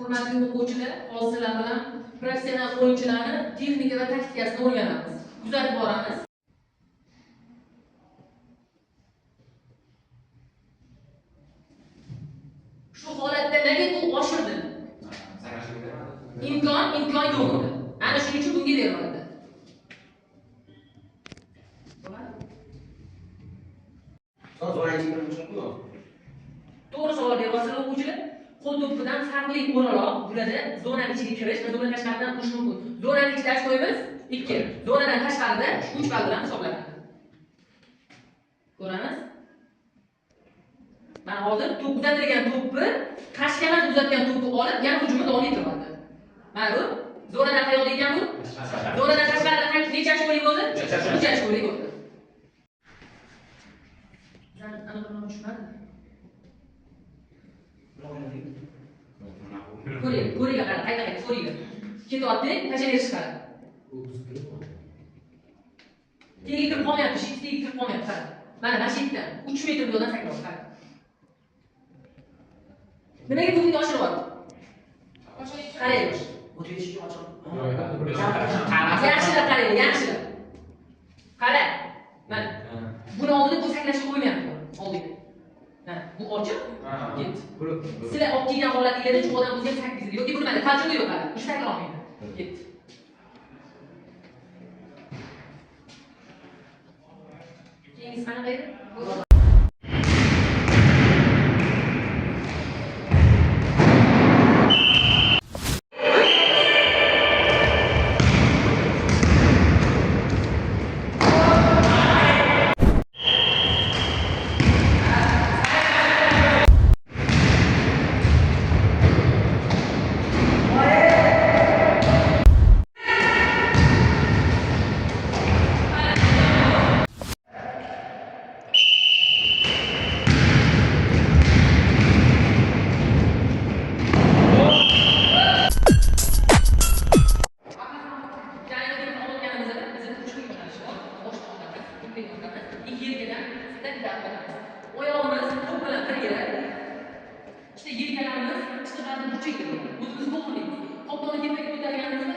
Hurmatli o'quvchilar, hozir sizlar bilan professional o'yinchilarni texnika va taktikasini o'rganamiz. Kuzatib boramiz. Shu holatda nega gol oshirdi? Imkon yo'q edi. Ana shuning uchun bunga beriladi. To'g'ri savol beryapsiz o'quvchilar. Qo'l to'pidan farqli o'laroq bo'ladi. Zonaning ichiga kirish va zonadan tashqaridan urish mumkin. Zonaning ichida ochko'ymiz 2, zonadan tashqarida 3 ball bilan hisoblanadi. Ko'ramiz. Mana hozir to'p uzatilgan to'pni qarshilama uzatgan to'pni olib, yana hujumni davom ettiryapti. Mana bu zonadan qayoqda ekan bu? Zonadan tashqarida necha ochko'lik bo'ldi? 3 ochko'lik bo'ldi. Aniqroq tushunadi. Ko'ring, qarang, qayta ko'ring. Ketyapti, tashlayverishga qarang. Tegiga kirib qolmayapti, tegiga kirib qolmayapti, qarang. Mana mashitdan 3 metr yo'ldan sakrayapti, qarang. Nimaga to'pni oshiryapti? Qarang. O'tishga ochib. Yaxshilab qarang, yaxshilab. Qarang. Mana buni oldida bu sakrashga qo'ymayapti, oldida. Bu ochiq ketdi. Sizlar olib kelgan holatingizda shu odam o'ziga 8 yoki buni mana tarjima yo'q hali. Ish takrorlaydi. Ketdi. Keyingisi qanaqa edi? Oyog'imiz to'p bilan birga. İşte yelkalarimiz chiqadi buchiga. O'zimiz qo'llaymiz. Qo'lni tepaga ko'targanimizda